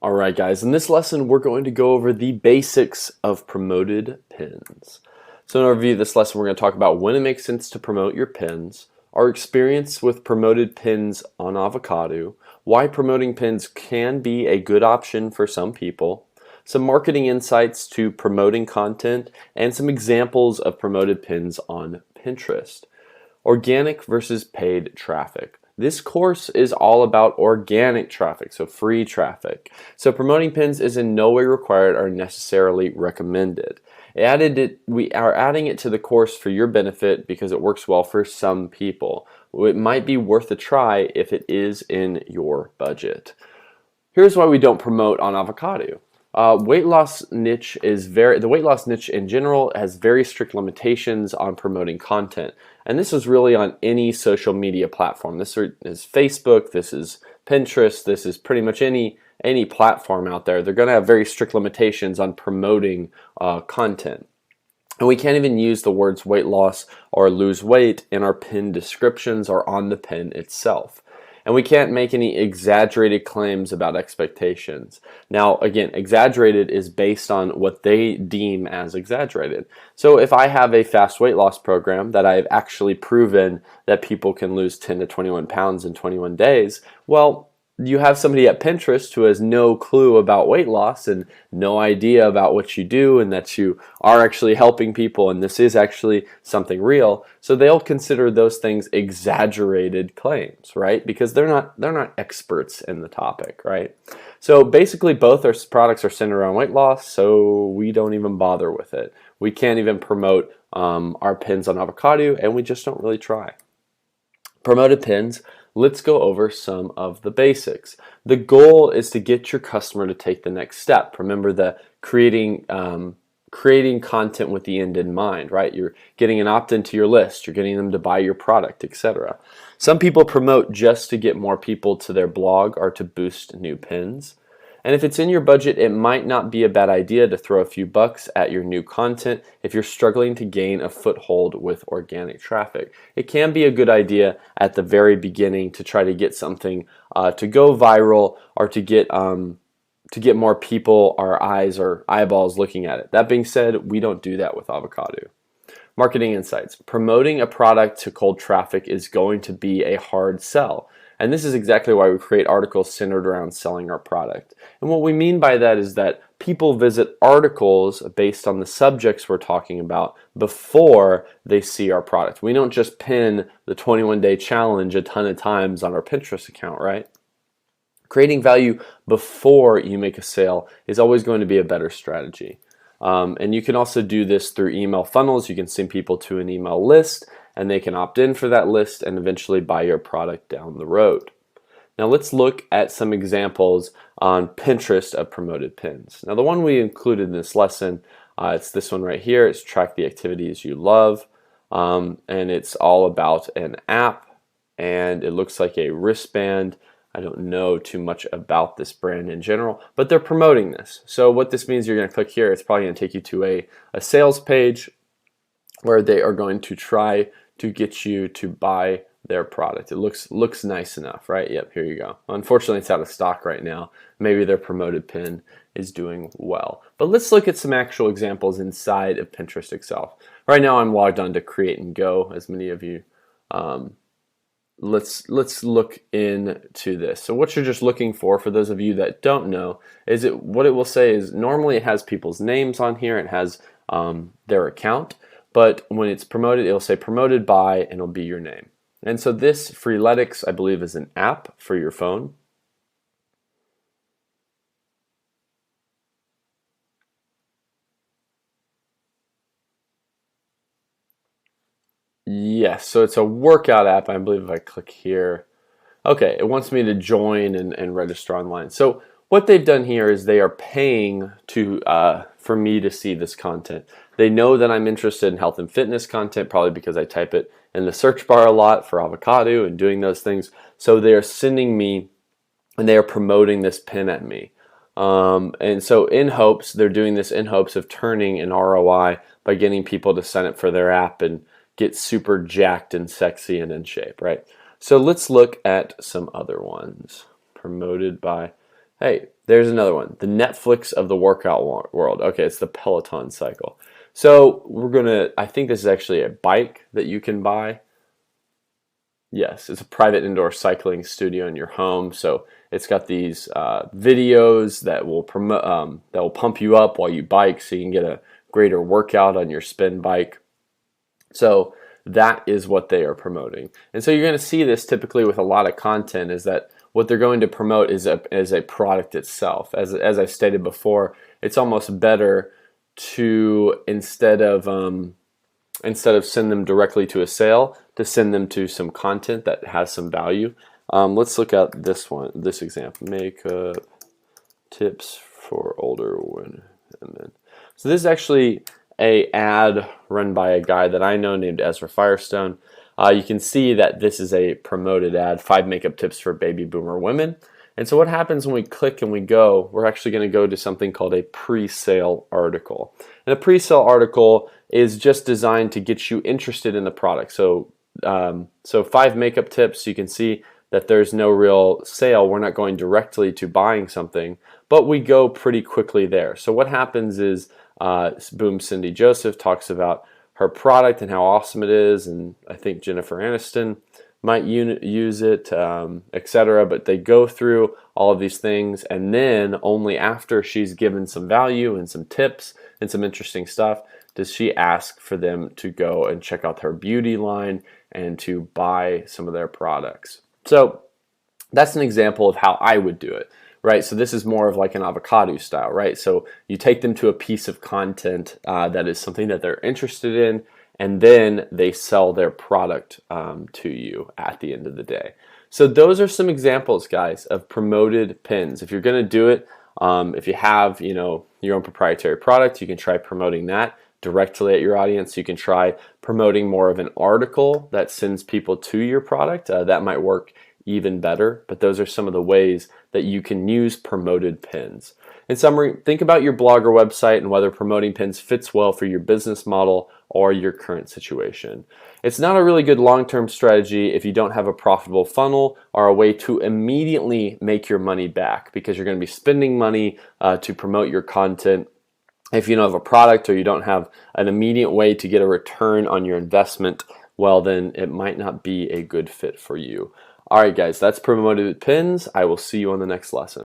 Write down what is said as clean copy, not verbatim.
Alright guys, in this lesson we're going to go over the basics of promoted pins. So in review of this lesson we're going to talk about when it makes sense to promote your pins, our experience with promoted pins on Avocado, why promoting pins can be a good option for some people, some marketing insights to promoting content, and some examples of promoted pins on Pinterest. Organic versus paid traffic. This course is all about organic traffic, so free traffic. So promoting pins is in no way required or necessarily recommended. We are adding it to the course for your benefit because it works well for some people. It might be worth a try if it is in your budget. Here's why we don't promote on Avocado. The weight loss niche in general has very strict limitations on promoting content, and this is really on any social media platform. This is Facebook, this is Pinterest, this is pretty much any platform out there. They're going to have very strict limitations on promoting content. And we can't even use the words weight loss or lose weight in our pin descriptions or on the pin itself. And we can't make any exaggerated claims about expectations. Now, again, exaggerated is based on what they deem as exaggerated. So if I have a fast weight loss program that I've actually proven that people can lose 10 to 21 pounds in 21 days, well, you have somebody at Pinterest who has no clue about weight loss and no idea about what you do and that you are actually helping people and this is actually something real. So they'll consider those things exaggerated claims, right? Because they're not experts in the topic, right? So basically both our products are centered around weight loss, so we don't even bother with it. We can't even promote our pins on Avocado, and we just don't really try. Promoted pins. Let's go over some of the basics. The goal is to get your customer to take the next step. Remember the creating content with the end in mind, right? You're getting an opt-in to your list, you're getting them to buy your product, etc. Some people promote just to get more people to their blog or to boost new pins. And if it's in your budget, it might not be a bad idea to throw a few bucks at your new content if you're struggling to gain a foothold with organic traffic. It can be a good idea at the very beginning to try to get something to go viral or to get more people or eyes or eyeballs looking at it. That being said, we don't do that with Avocado. Marketing insights. Promoting a product to cold traffic is going to be a hard sell. And this is exactly why we create articles centered around selling our product. And what we mean by that is that people visit articles based on the subjects we're talking about before they see our product. We don't just pin the 21-day challenge a ton of times on our Pinterest account, right? Creating value before you make a sale is always going to be a better strategy. And you can also do this through email funnels. You can send people to an email list and they can opt in for that list and eventually buy your product down the road. Now let's look at some examples on Pinterest of promoted pins. Now the one we included in this lesson, it's this one right here. It's track the activities you love, and it's all about an app, and it looks like a wristband. I don't know too much about this brand in general, but they're promoting this. So what this means, you're going to click here. It's probably going to take you to a sales page where they are going to try to get you to buy their product. It looks nice enough, right? Yep, here you go. Unfortunately, it's out of stock right now. Maybe their promoted pin is doing well. But let's look at some actual examples inside of Pinterest itself. Right now, I'm logged on to Create and Go, as many of you. Let's look into this. So what you're just looking for those of you that don't know, is what it will say is normally it has people's names on here. It has their account. But when it's promoted, it'll say promoted by, and it'll be your name. And so this Freeletics, I believe, is an app for your phone. Yes, so it's a workout app. I believe if I click here, okay, it wants me to join and register online. So what they've done here is they are paying for me to see this content. They know that I'm interested in health and fitness content, probably because I type it in the search bar a lot for Avocado and doing those things. So they are sending me, and they are promoting this pin at me. And so they're doing this in hopes of turning an ROI by getting people to sign up for their app and get super jacked and sexy and in shape, right? So let's look at some other ones. Promoted by Hey, there's another one. The Netflix of the workout world. Okay, it's the Peloton cycle. So I think this is actually a bike that you can buy. Yes, it's a private indoor cycling studio in your home. So it's got these videos that will promote, that will pump you up while you bike, so you can get a greater workout on your spin bike. So that is what they are promoting. And so you're going to see this typically with a lot of content, is that what they're going to promote is a product itself. As I've stated before, it's almost better to instead of send them directly to a sale, to send them to some content that has some value. Let's look at this example. Makeup tips for older women. So this is actually a ad run by a guy that I know named Ezra Firestone. You can see that this is a promoted ad, 5 makeup tips for baby boomer women. And so what happens when we click and we go, we're actually going to go to something called a pre-sale article. And a pre-sale article is just designed to get you interested in the product. So 5 makeup tips, you can see that there's no real sale. We're not going directly to buying something, but we go pretty quickly there. So what happens is, boom, Cindy Joseph talks about her product and how awesome it is, and I think Jennifer Aniston might use it, etc. But they go through all of these things, and then only after she's given some value and some tips and some interesting stuff does she ask for them to go and check out her beauty line and to buy some of their products. So that's an example of how I would do it, right? So this is more of like an avocado style, right? So you take them to a piece of content that is something that they're interested in, and then they sell their product to you at the end of the day. So those are some examples, guys, of promoted pins. If you're going to do it, if you have, your own proprietary product, you can try promoting that directly at your audience. You can try promoting more of an article that sends people to your product. That might work even better, but those are some of the ways that you can use promoted pins. In summary, think about your blog or website and whether promoting pins fits well for your business model or your current situation. It's not a really good long-term strategy if you don't have a profitable funnel or a way to immediately make your money back, because you're going to be spending money to promote your content. If you don't have a product, or you don't have an immediate way to get a return on your investment, well, then it might not be a good fit for you. All right, guys, that's promoted pins. I will see you on the next lesson.